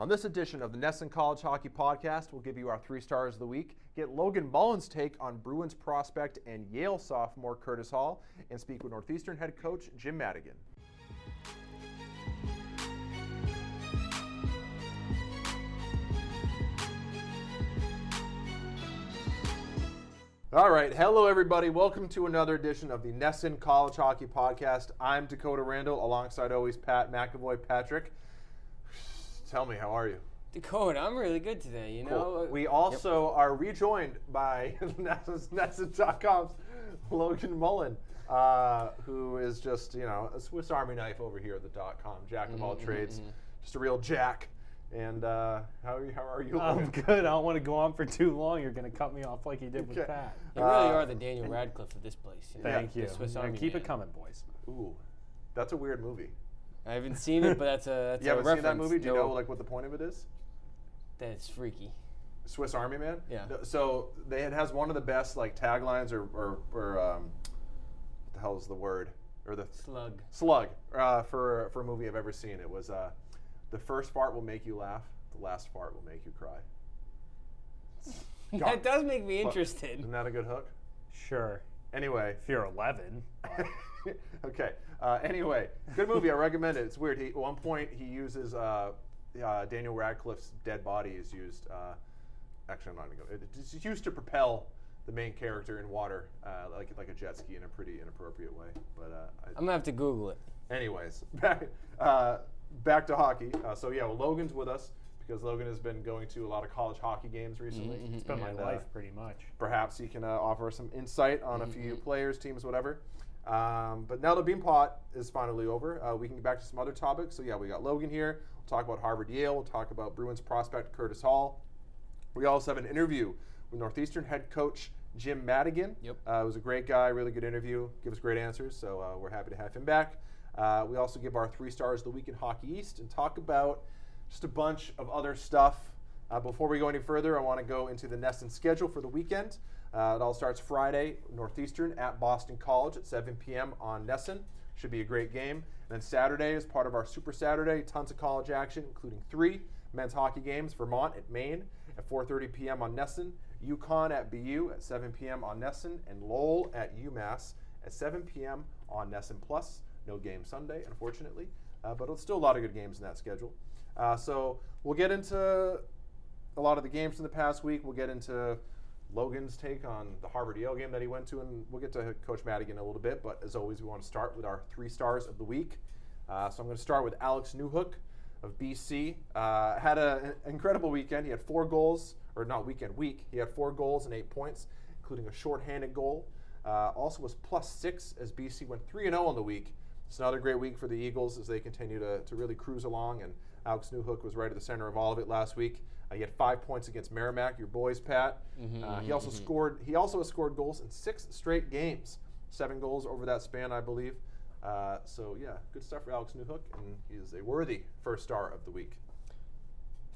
On this edition of the Nesson College Hockey Podcast, we'll give you our 3 stars of the week, get Logan Mullen's take on Bruins prospect and Yale sophomore Curtis Hall, and speak with Northeastern head coach Jim Madigan. All right, hello everybody. Welcome to another edition of the Nesson College Hockey Podcast. I'm Dakota Randall, alongside always Pat McAvoy. Patrick, tell me, how are you? Dakota, I'm really good today, you know. Cool. We also are rejoined by Nesson.com's Logan Mullen, who is just, a Swiss Army knife over here at the .com, jack of all trades, just a real jack. And how are you? I'm good. I don't want to go on for too long. You're going to cut me off like you did with Pat. You really are the Daniel Radcliffe of this place. Thank you. Swiss Army keep man. it coming, boys. Ooh, that's a weird movie. I haven't seen it, but that's a You haven't reference. seen that movie? Do you know what the point of it is? That's freaky. Swiss Army Man? Yeah. So it has one of the best taglines or what the hell is the word? Or the slug for a movie I've ever seen. It was the first fart will make you laugh, the last fart will make you cry. That does make me interested. Isn't that a good hook? Sure. Anyway. If you're 11. Okay. Anyway, good movie. I recommend it. It's weird. At one point, he uses Daniel Radcliffe's dead body is used. Actually, I'm not going to go. It's used to propel the main character in water, like a jet ski in a pretty inappropriate way. But I'm going to have to Google it. Anyways, back to hockey. Logan's with us because Logan has been going to a lot of college hockey games recently. It's been my life pretty much. Perhaps he can offer some insight on a few players, teams, whatever. But now the Beanpot is finally over. We can get back to some other topics. So we got Logan here. We'll talk about Harvard, Yale. We'll talk about Bruins prospect Curtis Hall. We also have an interview with Northeastern head coach Jim Madigan. Yep. It was a great guy, really good interview. Give us great answers. So we're happy to have him back. We also give our 3 stars of the week in Hockey East and talk about just a bunch of other stuff. Before we go any further, I want to go into the Nesson schedule for the weekend. It all starts Friday, Northeastern at Boston College at 7 p.m. on Nesson. Should be a great game. And then Saturday is part of our Super Saturday. Tons of college action, including 3 men's hockey games. Vermont at Maine at 4:30 p.m. on Nesson. UConn at BU at 7 p.m. on Nesson. And Lowell at UMass at 7 p.m. on Nesson Plus. No game Sunday, unfortunately, but it's still a lot of good games in that schedule. So we'll get into a lot of the games from the past week. We'll get into Logan's take on the Harvard-Yale game that he went to, and we'll get to Coach Madigan a little bit. But as always, we want to start with our 3 stars of the week. So I'm going to start with Alex Newhook of BC. Had an incredible weekend. He had 4 goals, or not week. He had 4 goals and 8 points, including a shorthanded goal. Also was +6 as BC went 3-0 on the week. It's another great week for the Eagles as they continue to really cruise along, and Alex Newhook was right at the center of all of it last week. He had 5 points against Merrimack, your boys, Pat. He also has scored goals in 6 straight games, 7 goals over that span, I believe. Good stuff for Alex Newhook, and he is a worthy 1st star of the week.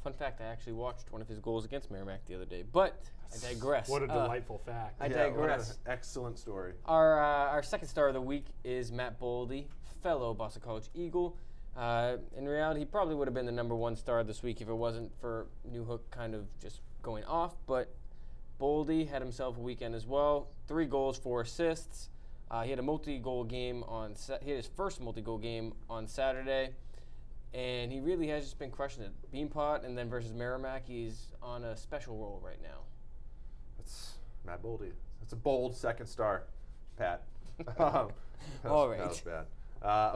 Fun fact, I actually watched one of his goals against Merrimack the other day, but I digress. What a delightful fact. I digress. What an excellent story. Our 2nd star of the week is Matt Boldy, fellow Boston College Eagle. In reality, he probably would have been the number 1 star this week if it wasn't for Newhook kind of just going off, but Boldy had himself a weekend as well. 3 goals, 4 assists. He had a multi-goal game he had his first multi-goal game on Saturday. And he really has just been crushing it. Beanpot, and then versus Merrimack, he's on a special role right now. That's Matt Boldy. That's a bold 2nd star, Pat. All right. That was bad.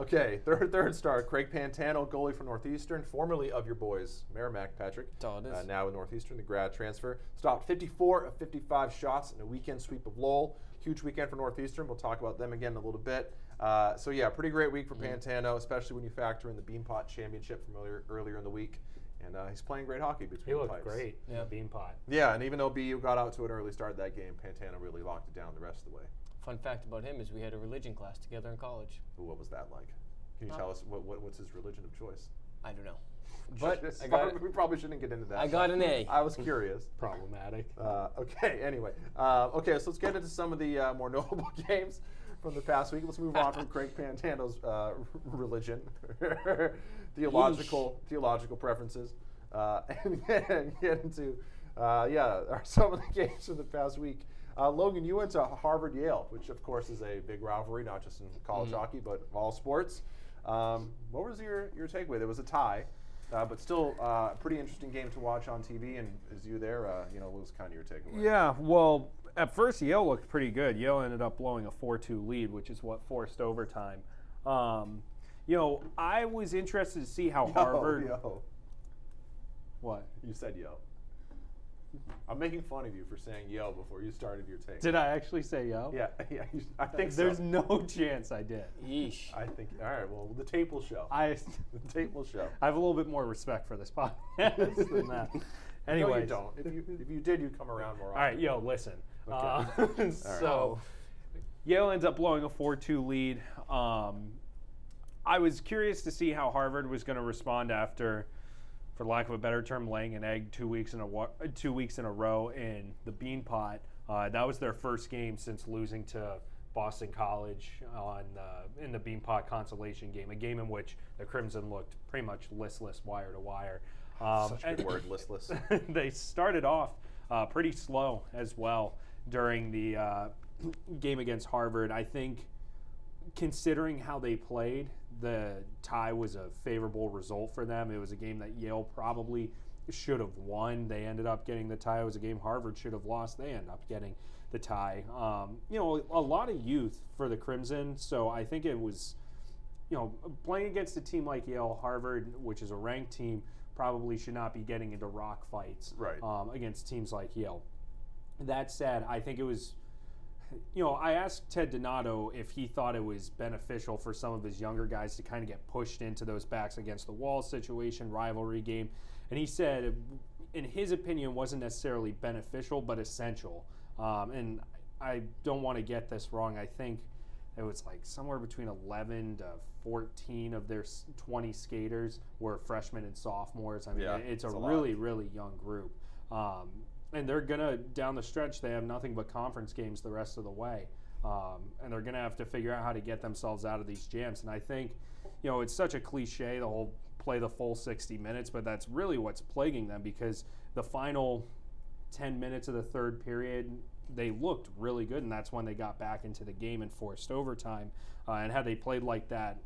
Okay, third star, Craig Pantano, goalie for Northeastern, formerly of your boys, Merrimack, Patrick. That's all it is. Now with Northeastern, the grad transfer. Stopped 54 of 55 shots in a weekend sweep of Lowell. Huge weekend for Northeastern. We'll talk about them again in a little bit. Pretty great week for Pantano, especially when you factor in the Beanpot Championship from earlier in the week. And he's playing great hockey between the pipes. He looked great, Beanpot. Yeah, and even though BU got out to an early start that game, Pantano really locked it down the rest of the way. Fun fact about him is we had a religion class together in college. Ooh, what was that like? Can you tell us what's his religion of choice? I don't know. But we probably shouldn't get into that. I got an A. I was curious. Problematic. Okay, anyway. So let's get into some of the more notable games from the past week. Let's move on from Craig Pantano's religion, theological preferences. and get into some of the games of the past week. Logan, you went to Harvard-Yale, which of course is a big rivalry, not just in college hockey, but all sports. What was your takeaway? There was a tie, but still a pretty interesting game to watch on TV. And as you there, what was kind of your takeaway? Yeah, well, at first Yale looked pretty good. Yale ended up blowing a 4-2 lead, which is what forced overtime. I was interested to see how Harvard. What? You said yo. I'm making fun of you for saying yo before you started your take. Did I actually say yo? Yeah, I think so. There's no chance I did. Yeesh. I think. All right. Well, the tape will show. The tape will show. I have a little bit more respect for this podcast than that. Anyway, no, you don't. If you did, you'd come around more often. All right, yo, listen. Okay. So, Yale ends up blowing a 4-2 lead. I was curious to see how Harvard was going to respond after, for lack of a better term, laying an egg 2 weeks in a row in the Beanpot. That was their first game since losing to Boston College in the Beanpot consolation game, a game in which the Crimson looked pretty much listless wire to wire. Such a good word, listless. They started off pretty slow as well during the game against Harvard. I think, considering how they played, the tie was a favorable result for them. It was a game that Yale probably should have won. They ended up getting the tie. It was a game Harvard should have lost. They ended up getting the tie. A lot of youth for the Crimson, so I think it was, playing against a team like Yale, Harvard, which is a ranked team, probably should not be getting into rock fights against teams like Yale. That said, I think it was, I asked Ted Donato if he thought it was beneficial for some of his younger guys to kind of get pushed into those backs against the wall situation, rivalry game. And he said, in his opinion, wasn't necessarily beneficial, but essential. And I don't want to get this wrong. I think it was like somewhere between 11 to 14 of their 20 skaters were freshmen and sophomores. I mean, it's a really, really young group. And they're going to, down the stretch, they have nothing but conference games the rest of the way. And they're going to have to figure out how to get themselves out of these jams. And I think, it's such a cliche, the whole play the full 60 minutes, but that's really what's plaguing them, because the final 10 minutes of the third period, they looked really good, and that's when they got back into the game and forced overtime. And had they played like that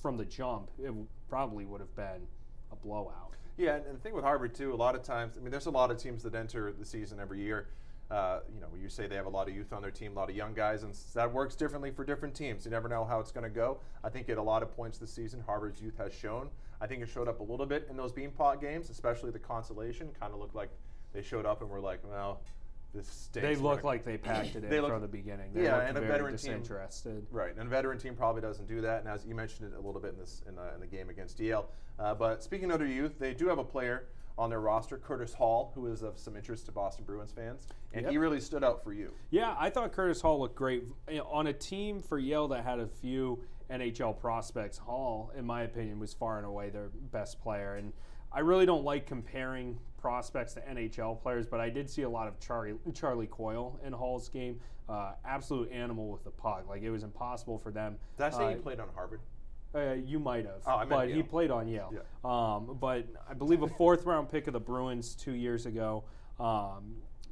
from the jump, it probably would have been a blowout. Yeah, and the thing with Harvard, too, a lot of times, there's a lot of teams that enter the season every year. You say they have a lot of youth on their team, a lot of young guys, and that works differently for different teams. You never know how it's going to go. I think at a lot of points this season, Harvard's youth has shown. I think it showed up a little bit in those Beanpot games, especially the consolation. Kind of looked like they showed up and were like, well, this stinks. They look like they packed it in from the beginning. They looked and a very veteran disinterested. Team, right? And a veteran team probably doesn't do that. And as you mentioned it a little bit in the game against Yale. But speaking of their youth, they do have a player on their roster, Curtis Hall, who is of some interest to Boston Bruins fans, and he really stood out for you. Yeah, I thought Curtis Hall looked great on a team for Yale that had a few NHL prospects. Hall, in my opinion, was far and away their best player, and I really don't like comparing prospects to NHL players, but I did see a lot of Charlie Coyle in Hall's game. Absolute animal with the puck. Like, it was impossible for them. Did I say he played on Harvard? You might have, but he played on Yale. Yeah. But I believe a 4th-round pick of the Bruins 2 years ago.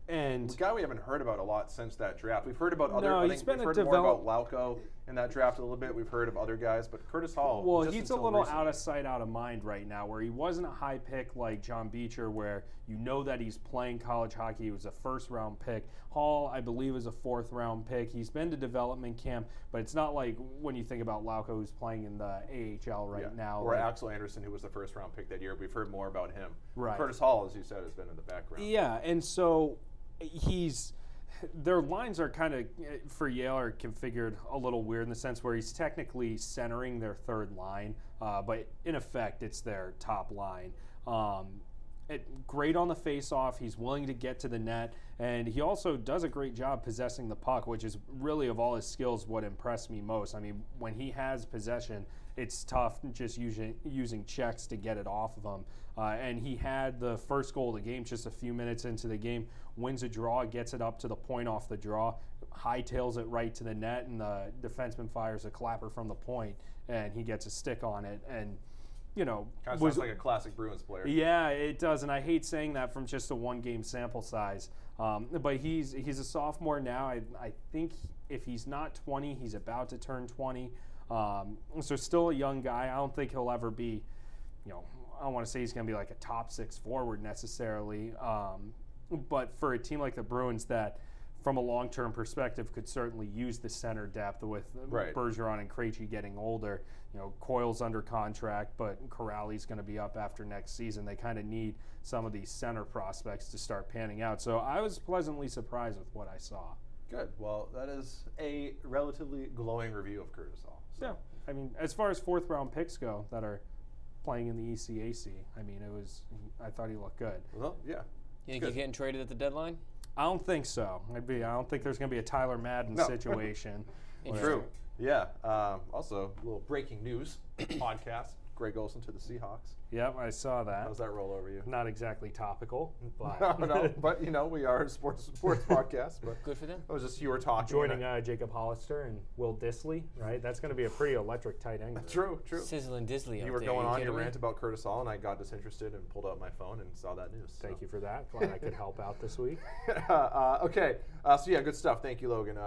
And a guy we haven't heard about a lot since that draft. We've heard about other. No, we've heard more about Lauko in that draft a little bit. We've heard of other guys, but Curtis Hall. Well, he's a little out of sight, out of mind right now. Where he wasn't a high pick like John Beecher, where that he's playing college hockey. He was a 1st-round pick. Hall, I believe, is a 4th-round pick. He's been to development camp, but it's not like when you think about Lauko, who's playing in the AHL right now. Or Axel Anderson, who was the 1st-round pick that year. We've heard more about him. Right. Curtis Hall, as you said, has been in the background. Yeah, and so their lines are kind of, for Yale, are configured a little weird in the sense where he's technically centering their 3rd line, but in effect, it's their top line. Great on the face-off. He's willing to get to the net, and he also does a great job possessing the puck, which is really, of all his skills, what impressed me most. I mean, when he has possession, it's tough just using checks to get it off of him. And he had the first goal of the game just a few minutes into the game, wins a draw, gets it up to the point off the draw, hightails it right to the net, and the defenseman fires a clapper from the point, and he gets a stick on it. And you know, Kind of sounds like a classic Bruins player. Yeah, it does, and I hate saying that from just a one-game sample size. But he's a sophomore now. I think if he's not 20, he's about to turn 20. So still a young guy. I don't think he'll ever be, you know, I don't want to say he's going to be like a top 6 forward necessarily. But for a team like the Bruins that, from a long-term perspective, could certainly use the center depth with Bergeron and Krejci getting older. You know, Coyle's under contract, but Corrali's going to be up after next season. They kind of need some of these center prospects to start panning out. So I was pleasantly surprised with what I saw. Good. Well, that is a relatively glowing review of Curtis Hall. So. Yeah. I mean, as far as fourth-round picks go that are playing in the ECAC, I mean, I thought he looked good. Well, yeah. You think he's getting traded at the deadline? I don't think so. I don't think there's going to be a Tyler Madden situation. True. Yeah. Also, a little breaking news podcast. Greg Olson to the Seahawks. Yep, I saw that. How's that roll over you? Not exactly topical, but no, but we are a sports podcast. But good for them. It was just you were talking. Joining Jacob Hollister and Will Disley, right? That's going to be a pretty electric tight end. True. Sizzle and Disley. You were going on your rant about Curtis Hall, and I got disinterested and pulled out my phone and saw that news. Thank you for that. Glad I could help out this week. Okay. So yeah, good stuff. Thank you, Logan.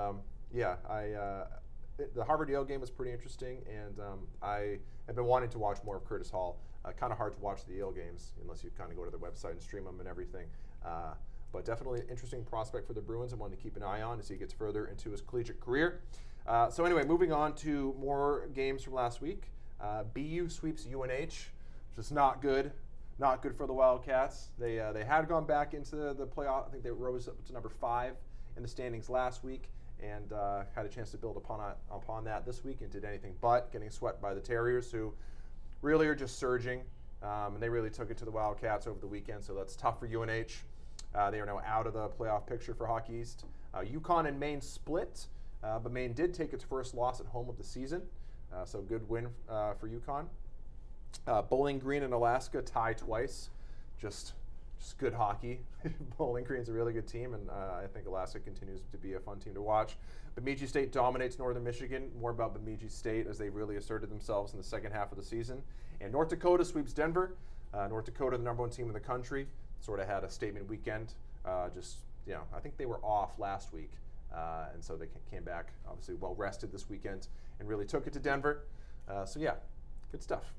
The Harvard-Yale game was pretty interesting, and I have been wanting to watch more of Curtis Hall. Kind of hard to watch the Yale games unless you kind of go to their website and stream them and everything. But definitely an interesting prospect for the Bruins and one to keep an eye on as he gets further into his collegiate career. So anyway, moving on to more games from last week. BU sweeps UNH, which is not good. Not good for the Wildcats. They had gone back into the playoff. I think they rose up to number 5 in the standings last week, and had a chance to build upon that this week and did anything but getting swept by the Terriers, who really are just surging, and they really took it to the Wildcats over the weekend, so that's tough for UNH. They are now out of the playoff picture for Hockey East. UConn and Maine split, but Maine did take its first loss at home of the season, so good win for UConn. Bowling Green and Alaska tie twice, just good hockey. Bowling Green's a really good team, and I think Alaska continues to be a fun team to watch. Bemidji State dominates Northern Michigan. More about Bemidji State as they really asserted themselves in the second half of the season. And North Dakota sweeps Denver. North Dakota, the number 1 team in the country, sort of had a statement weekend. I think they were off last week, and so they came back, obviously well rested this weekend, and really took it to Denver. So yeah, good stuff.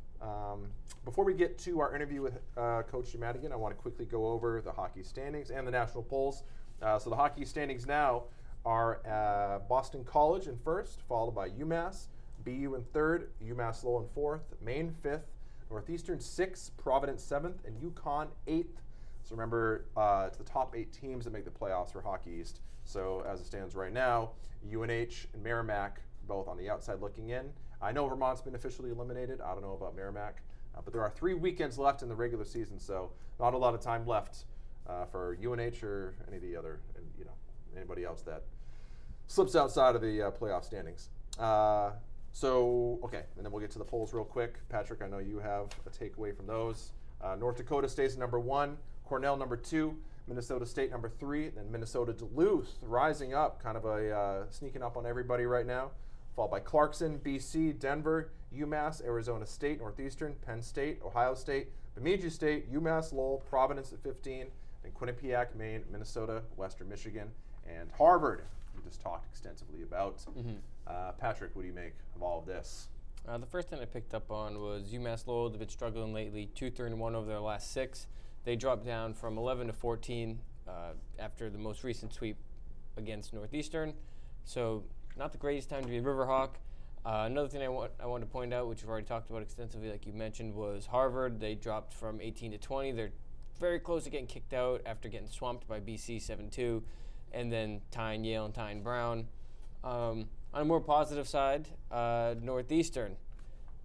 Before we get to our interview with Coach Jim Madigan, I want to quickly go over the hockey standings and the national polls. So the hockey standings now are Boston College in first, followed by UMass, BU in third, UMass Lowell in fourth, Maine fifth, Northeastern sixth, Providence seventh, and UConn eighth. So remember, it's the top 8 teams that make the playoffs for Hockey East. So as it stands right now, UNH and Merrimack both on the outside looking in. I know Vermont's been officially eliminated. I don't know about Merrimack. But there are 3 weekends left in the regular season, so not a lot of time left for UNH or any of the other, anybody else that slips outside of the playoff standings. Okay, and then we'll get to the polls real quick. Patrick, I know you have a takeaway from those. North Dakota stays number 1, Cornell number 2, Minnesota State number 3, then Minnesota Duluth rising up, kind of sneaking up on everybody right now, followed by Clarkson, BC, Denver, UMass, Arizona State, Northeastern, Penn State, Ohio State, Bemidji State, UMass Lowell, Providence at 15, and Quinnipiac, Maine, Minnesota, Western Michigan, and Harvard, we just talked extensively about. Patrick, what do you make of all of this? The first thing I picked up on was UMass Lowell. They've been struggling lately, 2-3-1 over their last 6. They dropped down from 11 to 14 after the most recent sweep against Northeastern. So not the greatest time to be a Riverhawk. Another thing I wanted to point out, which we've already talked about extensively, like you mentioned, was Harvard. They dropped from 18 to 20. They're very close to getting kicked out after getting swamped by BC 7-2, and then tying Yale and tying Brown. On a more positive side, Northeastern.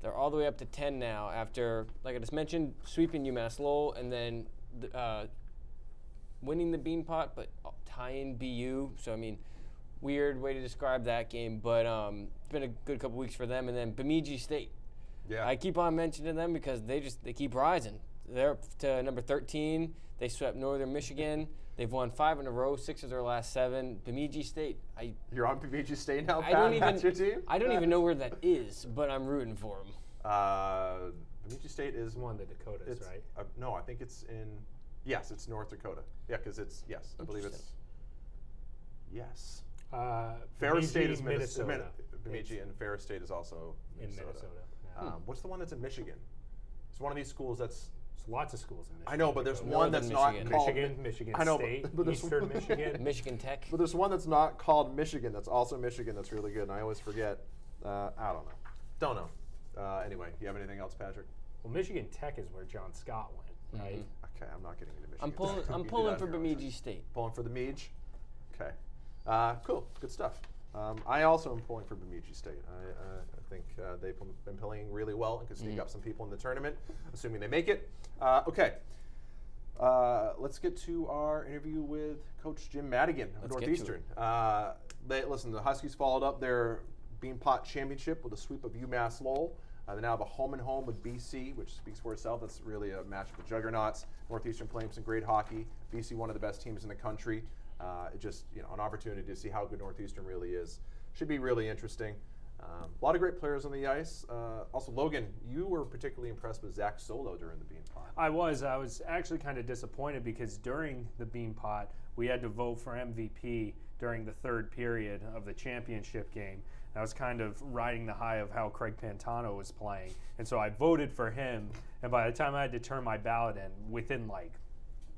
They're all the way up to 10 now after, like I just mentioned, sweeping UMass Lowell and then winning the Beanpot, but tying BU. So, I mean, weird way to describe that game, but it's been a good couple weeks for them. And then Bemidji State. Yeah. I keep on mentioning them because they keep rising. They're up to number 13. They swept Northern Michigan. They've won 5 in a row, 6 of their last 7. Bemidji State. You're on Bemidji State now, Pat? That's your team? I don't even know where that is, but I'm rooting for them. Bemidji State is One of the Dakotas, right? No, I think it's in. Yes, it's North Dakota. Yeah, because it's I believe it's. Yes. Ferris State is Minnesota. Bemidji, and Ferris State is also In Minnesota. Yeah. What's the one that's in Michigan? It's one of these schools that's. There's lots of schools in Michigan. I know, but there's one that's Northern not Michigan. called Michigan I know, State, but there's Eastern Michigan. Michigan Tech. But there's one that's not called Michigan. That's also Michigan. That's really good, and I always forget. I don't know. Anyway, you have anything else, Patrick? Well, Michigan Tech is where John Scott went, right? Okay, I'm not getting into Michigan. I'm pulling for Bemidji State. Pulling for the Meej. Okay. Cool. Good stuff. I also am pulling for Bemidji State. I think they've been playing really well and could sneak up some people in the tournament, assuming they make it. Okay. Let's get to our interview with Coach Jim Madigan of Northeastern. Listen, the Huskies followed up their Beanpot championship with a sweep of UMass Lowell. They now have a home-and-home with BC, which speaks for itself. That's really a match of juggernauts. Northeastern playing some great hockey. BC, one of the best teams in the country. Just an opportunity to see how good Northeastern really is. Should be really interesting. A lot of great players on the ice. Also, Logan, you were particularly impressed with Zach Solo during the Beanpot. I was actually kind of disappointed because during the Beanpot, we had to vote for MVP during the third period of the championship game. I was kind of riding the high of how Craig Pantano was playing. And so I voted for him. And by the time I had to turn my ballot in, within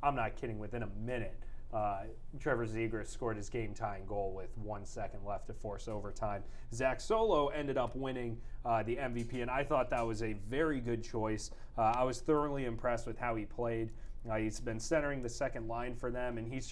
I'm not kidding, within a minute, Trevor Zegras scored his game-tying goal with 1 second left to force overtime. Zach Solo ended up winning the MVP, and I thought that was a very good choice. I was thoroughly impressed with how he played. He's been centering the second line for them, and he's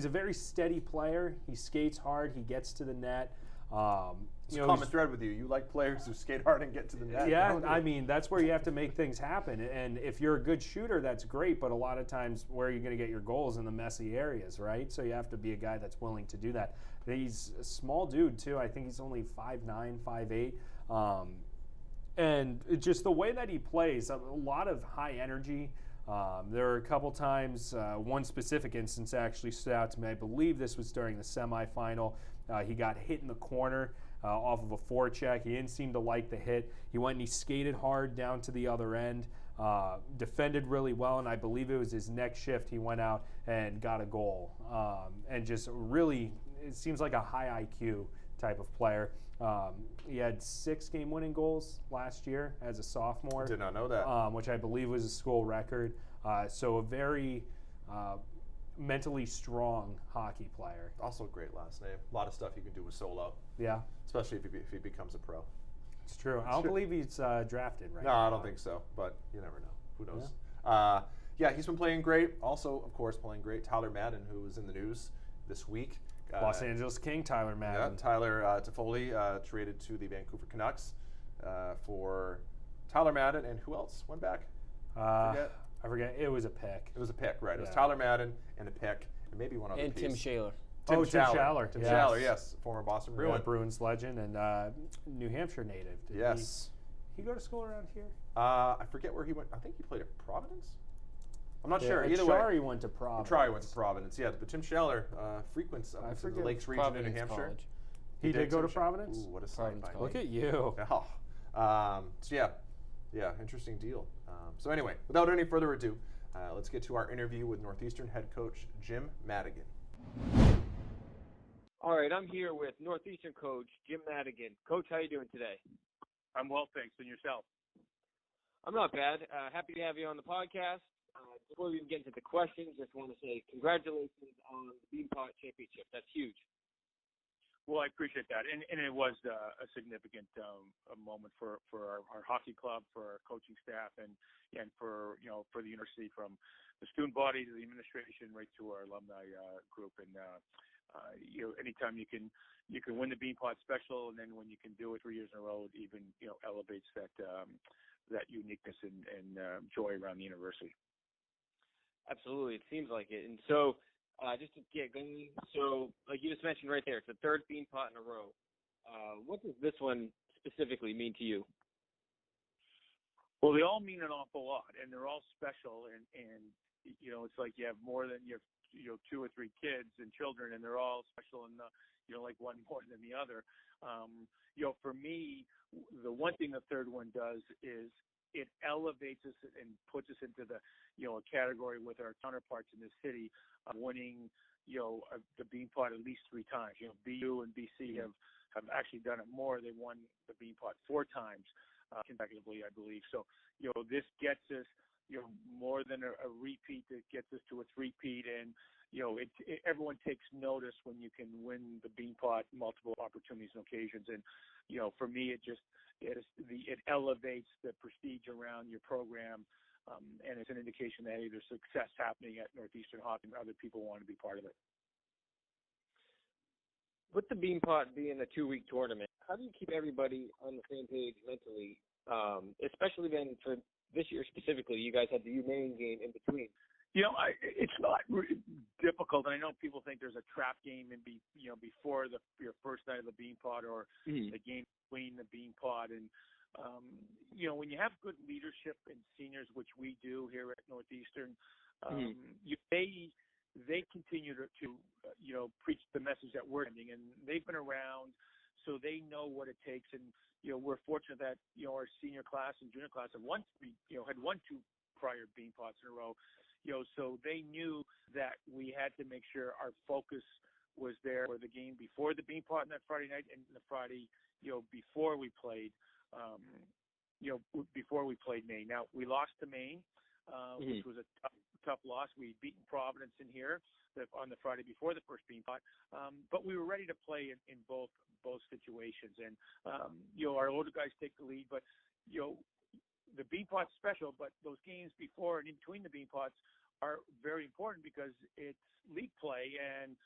a very steady player. He skates hard. He gets to the net. It's a common thread with you. You like players who skate hard and get to the net. Yeah, I mean, that's where you have to make things happen. And if you're a good shooter, that's great. But a lot of times, where are you going to get your goals? In the messy areas, right? So you have to be a guy that's willing to do that. He's a small dude, too. I think he's only 5'9", 5'8". And just the way that he plays, a lot of high energy. There are a couple times, one specific instance actually stood out to me. I believe this was during the semifinal. He got hit in the corner off of a forecheck. He didn't seem to like the hit. He went and he skated hard down to the other end, defended really well, and I believe it was his next shift he went out and got a goal. And just really, it seems like a high IQ type of player. He had 6 game-winning goals last year as a sophomore. Did not know that. Which I believe was a school record. So a very mentally strong hockey player. Also a great last name. A lot of stuff you can do with Solo. Yeah. Especially if he becomes a pro. It's true. I don't believe he's drafted right now. now. I don't think so, but you never know. Who knows? Yeah, he's been playing great. Also, of course, playing great. Tyler Madden, who was in the news this week. Los Angeles King Tyler Madden. Yeah, Tyler Toffoli traded to the Vancouver Canucks for Tyler Madden, and who else went back? I forget. It was a pick. It was a pick, right? Yeah. It was Tyler Madden and a pick, and maybe one other And piece. Tim Shaler. Tim Schaller. Tim Schaller, yes, former Boston Bruin. Yeah, Bruins legend and New Hampshire native. Did he go to school around here? I forget where he went. I think he played at Providence. I'm not sure. Either way, Achari went to Providence. Achari went to Providence, yeah. But Tim Schaller frequents the Lakes region Providence in New Hampshire. College. He did go to Providence? Ooh, what a Providence sight. Look at you. Oh. So yeah, interesting deal. So anyway, without any further ado, let's get to our interview with Northeastern head coach Jim Madigan. All right, I'm here with Northeastern coach Jim Madigan. Coach, how you doing today? I'm well, thanks. And yourself? I'm not bad. Happy to have you on the podcast. Before we even get into the questions, just want to say congratulations on the Beanpot Championship. That's huge. Well, I appreciate that, and it was a significant moment for our hockey club, for our coaching staff, and for for the university, from the student body to the administration, right to our alumni group. And anytime you can win the Beanpot Special, and then when you can do it 3 years in a row, it even elevates that uniqueness and joy around the university. Absolutely, it seems like it. And so, just to get going, so like you just mentioned right there, it's the third Beanpot in a row. What does this one specifically mean to you? Well, they all mean an awful lot, and they're all special. And it's like you have 2 or 3 kids and children, and they're all special, and like one more than the other. For me, the one thing the third one does is it elevates us and puts us into the, a category with our counterparts in this city of winning, the Beanpot at least 3 times. BU and BC have actually done it more. They won the Beanpot 4 times consecutively, I believe. So, this gets us, more than a repeat. It gets us to a 3-peat, and everyone takes notice when you can win the Beanpot multiple opportunities and occasions. And for me, it elevates the prestige around your program, and it's an indication that there's success happening at Northeastern Hockey, and other people want to be part of it. With the Beanpot being a 2-week tournament, how do you keep everybody on the same page mentally? Especially then for this year specifically, you guys had the main game in between. It's not difficult, and I know people think there's a trap game before your first night of the Beanpot or the game between the Beanpot, and when you have good leadership and seniors, which we do here at Northeastern, they continue to preach the message that we're sending, and they've been around, so they know what it takes. And we're fortunate that our senior class and junior class have won 2 prior Beanpots in a row. So they knew that we had to make sure our focus was there for the game before the Beanpot on that Friday night, and the Friday, before we played, Maine. Now we lost to Maine, which was a tough loss. We'd beaten Providence in here on the Friday before the first Beanpot, but we were ready to play in both situations. And our older guys take the lead, but the Beanpot's special, but those games before and in between the Beanpots are very important because it's league play, and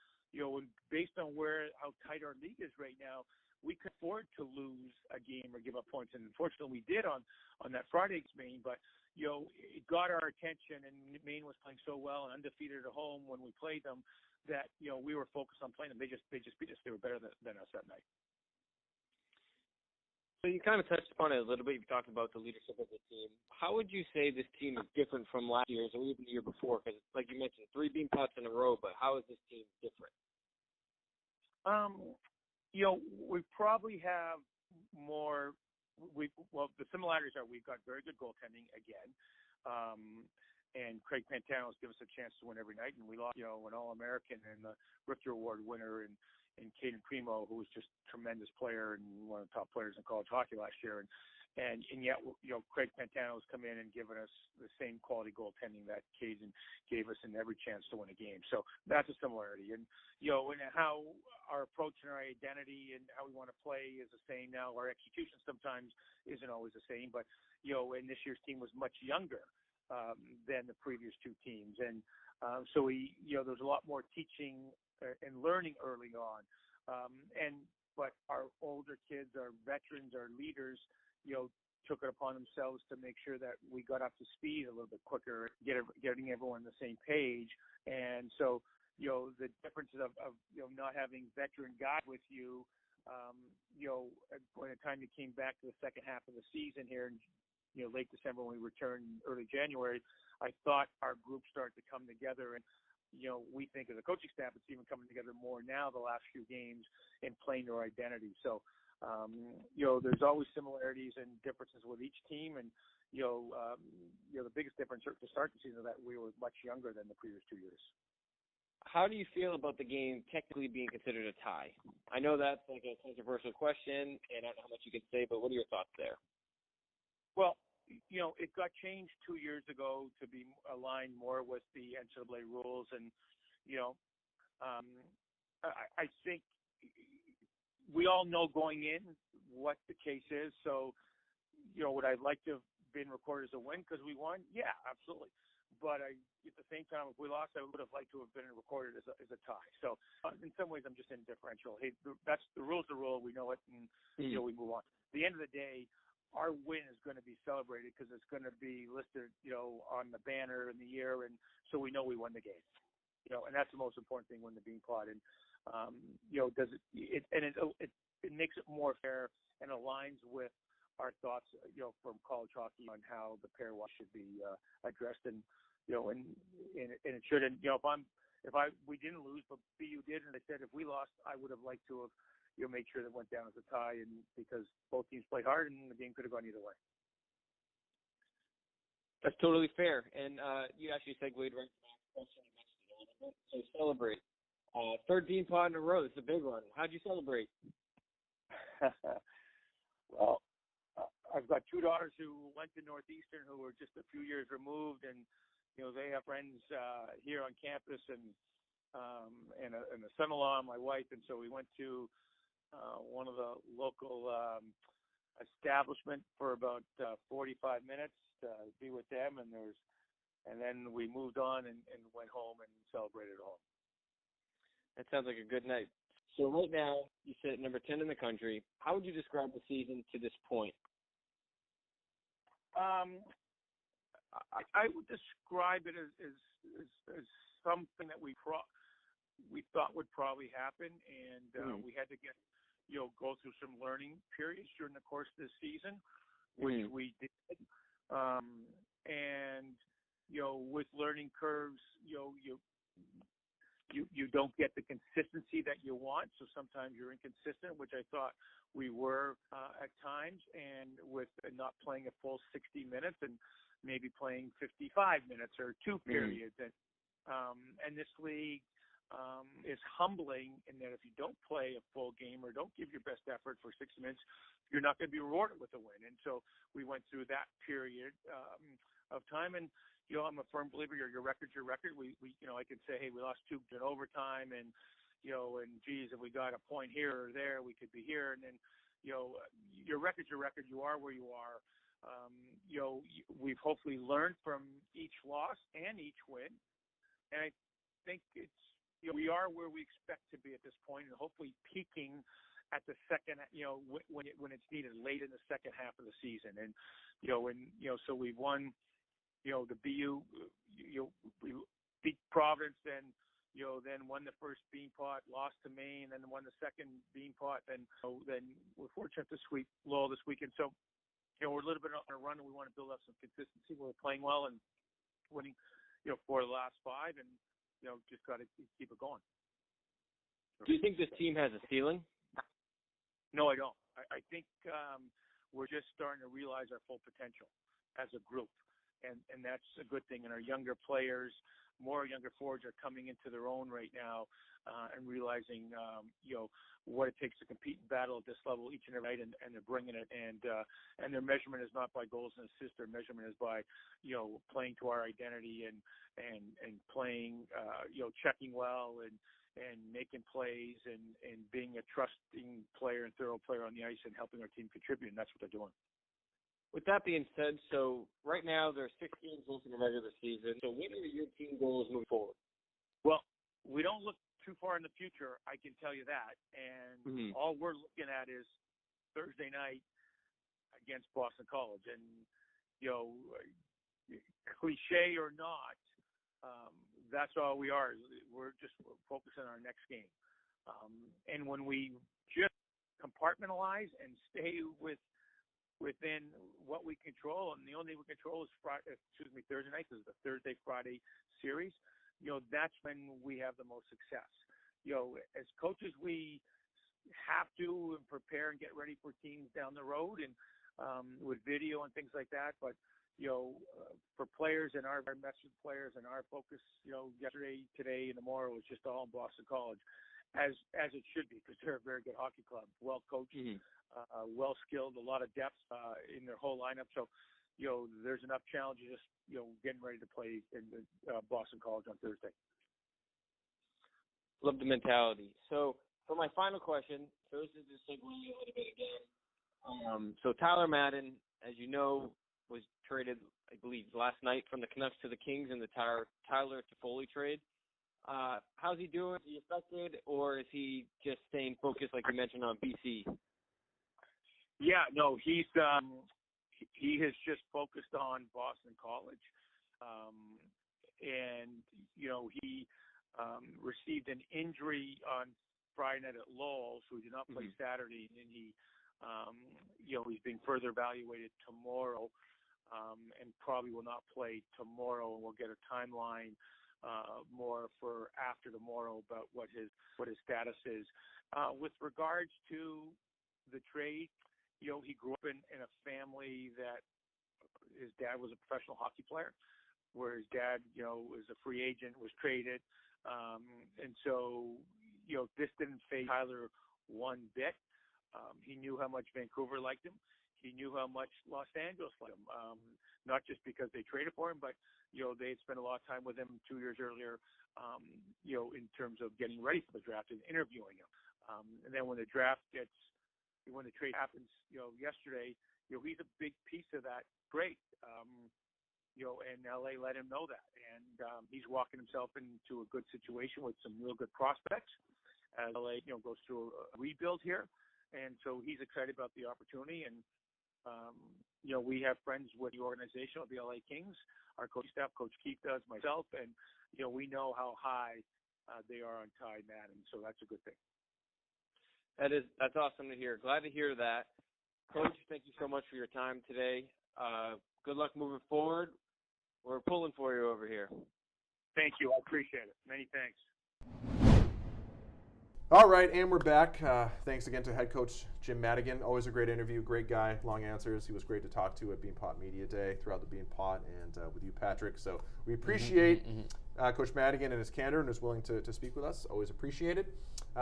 based on how tight our league is right now, we could afford to lose a game or give up points, and unfortunately we did on that Friday against Maine. But it got our attention, and Maine was playing so well and undefeated at home when we played them that we were focused on playing them. They just beat us. They were better than us that night. So you kind of touched upon it a little bit. You talked about the leadership of the team. How would you say this team is different from last year's or even the year before? Because, like you mentioned, 3 Beanpots in a row, but how is this team different? We probably have more. The similarities are we've got very good goaltending again, and Craig Pantano's given us a chance to win every night, and we lost, an All-American and the Richter Award winner, and Caden Primo, who was just a tremendous player and one of the top players in college hockey last year, and yet Craig Pantano's come in and given us the same quality goaltending that Caden gave us in every chance to win a game. So that's a similarity, and and how our approach and our identity and how we want to play is the same now. Our execution sometimes isn't always the same, but and this year's team was much younger than the previous 2 teams, and so there's a lot more teaching and learning early on, but our older kids, our veterans, our leaders, took it upon themselves to make sure that we got up to speed a little bit quicker, getting everyone on the same page. And so, the differences of not having veteran guys with you, by the time you came back to the second half of the season here in late December when we returned early January, I thought our group started to come together, and we think as a coaching staff, it's even coming together more now the last few games and playing their identity. So, there's always similarities and differences with each team, and the biggest difference to start the season is that we were much younger than the previous 2 years. How do you feel about the game technically being considered a tie? I know that's like a controversial question, and I don't know how much you can say, but what are your thoughts there? Well, it got changed 2 years ago to be aligned more with the NCAA rules, and I think we all know going in what the case is. So, would I like to have been recorded as a win because we won? Yeah, absolutely. But at the same time, if we lost, I would have liked to have been recorded as a tie. So, in some ways, I'm just indifferential. Hey, that's the rule's the rule. We know it, and we move on. At the end of the day, our win is going to be celebrated because it's going to be listed, on the banner in the year, and so we know we won the game. And that's the most important thing when the Beanpot. And it makes it more fair and aligns with our thoughts, from college hockey on how the pair watch should be addressed, and it should. And we didn't lose, but BU did, and I said if we lost, I would have liked to have make sure that went down as a tie, and because both teams played hard and the game could have gone either way. That's totally fair. And you actually segued right to my question. You mentioned it a little bit. So celebrate. Third Beanpot in a row. It's a big one. How'd you celebrate? Well, I've got two daughters who went to Northeastern who were just a few years removed, and they have friends here on campus, and a son-in-law and my wife, and so we went to one of the local establishment for about 45 minutes to be with them, and then we moved on and went home and celebrated at home. That sounds like a good night. So right now, you sit at number 10 in the country. How would you describe the season to this point? I would describe it as something that we thought would probably happen, and we had to go through some learning periods during the course of this season, which we did. And with learning curves, you don't get the consistency that you want, so sometimes you're inconsistent, which I thought we were at times, and with not playing a full 60 minutes and maybe playing 55 minutes or two periods. And this league is humbling in that if you don't play a full game or don't give your best effort for 60 minutes, you're not going to be rewarded with a win. And so we went through that period of time, and I'm a firm believer your record's your record. We I could say, hey, we lost 2 in overtime, and geez, if we got a point here or there, we could be here. And then your record's your record. You are where you are. We've hopefully learned from each loss and each win, and I think it's we are where we expect to be at this point, and hopefully peaking at the second, when it's needed late in the second half of the season. And so we've won. The BU, we beat Providence, then won the first Beanpot, lost to Maine, then won the second Beanpot, then we're fortunate to sweep Lowell this weekend. So, we're a little bit on a run, and we want to build up some consistency. We're playing well and winning, 4 of the last 5, and just got to keep it going. Do you think this team has a ceiling? No, I don't. I think we're just starting to realize our full potential as a group. And that's a good thing. And our younger players, more younger forwards are coming into their own right now and realizing, what it takes to compete and battle at this level each and every night, and they're bringing it. And their measurement is not by goals and assists. Their measurement is by, playing to our identity and playing, checking well and making plays and being a trusting player and thorough player on the ice and helping our team contribute. And that's what they're doing. With that being said, so right now there are 6 games left in the regular season. So what are your team goals moving forward? Well, we don't look too far in the future, I can tell you that. And all we're looking at is Thursday night against Boston College. And, cliche or not, that's all we are. We're just focusing on our next game. And when we just compartmentalize and stay within what we control, and the only thing we control is Thursday night. This is the Thursday-Friday series. That's when we have the most success. As coaches, we have to prepare and get ready for teams down the road, and with video and things like that. But for players and our message players and our focus, yesterday, today, and tomorrow is just all in Boston College, as it should be, because they're a very good hockey club, well coached. Well skilled, a lot of depth in their whole lineup. So, there's enough challenges just, getting ready to play in Boston College on Thursday. Love the mentality. So, for my final question, so this is just segue a little bit again. So Tyler Madden, as you know, was traded, I believe, last night from the Canucks to the Kings in the Tyler Toffoli trade. How's he doing? Is he affected, or is he just staying focused, like you mentioned, on BC? Yeah, no, he has just focused on Boston College, and he received an injury on Friday night at Lowell, so he did not play Saturday, and he he's being further evaluated tomorrow, and probably will not play tomorrow, and we'll get a timeline more for after tomorrow about what his status is. With regards to the trade. He grew up in a family that his dad was a professional hockey player, where his dad, was a free agent, was traded. And so, this didn't phase Tyler one bit. He knew how much Vancouver liked him. He knew how much Los Angeles liked him, not just because they traded for him, but, they had spent a lot of time with him 2 years earlier, in terms of getting ready for the draft and interviewing him. And then when the trade happens, yesterday, he's a big piece of that trade. And LA let him know that. And he's walking himself into a good situation with some real good prospects as LA, goes through a rebuild here. And so he's excited about the opportunity. And, we have friends with the organization of the LA Kings, our coaching staff, Coach Keith does, myself, and, we know how high they are on Ty Madden. So that's a good thing. That's awesome to hear. Glad to hear that. Coach, thank you so much for your time today. Good luck moving forward. We're pulling for you over here. Thank you. I appreciate it. Many thanks. All right, and we're back. Thanks again to head coach Jim Madigan. Always a great interview, great guy, long answers. He was great to talk to at Beanpot Media Day, throughout the Beanpot, and with you, Patrick. So we appreciate Coach Madigan and his candor and his willing to speak with us. Always appreciated.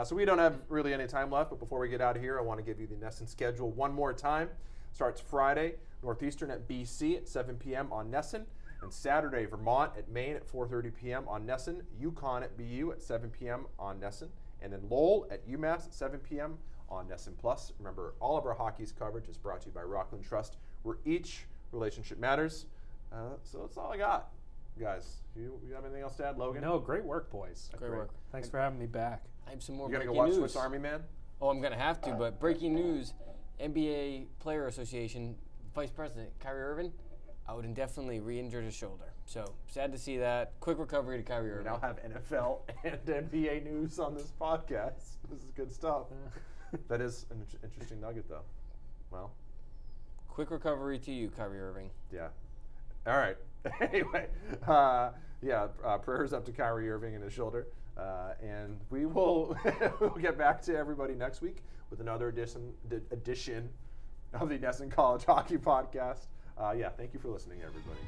So we don't have really any time left, but before we get out of here, I want to give you the NESN schedule one more time. Starts Friday, Northeastern at BC at 7 p.m. on NESN. And Saturday, Vermont at Maine at 4:30 p.m. on NESN. Yukon at BU at 7 p.m. on NESN. And then Lowell at UMass at 7 p.m. on NESN Plus. Remember, all of our hockey's coverage is brought to you by Rockland Trust, where each relationship matters. So that's all I got, guys. You have anything else to add, Logan? No, great work, boys. Great work. Thanks for having me back. I have some more You gonna breaking go watch news. Swiss Army Man? Oh, I'm going to have to, but breaking news, NBA Player Association Vice President Kyrie Irving out indefinitely re-injured his shoulder. So sad to see that. Quick recovery to Kyrie We Irving. now have NFL and NBA news on this podcast. This is good stuff. That is an interesting nugget, though. Well, Quick recovery to you, Kyrie Irving. yeah. All right. Anyway, prayers up to Kyrie Irving and his shoulder. And we will we'll get back to everybody next week with another edition of the NESN College Hockey Podcast. Thank you for listening, everybody.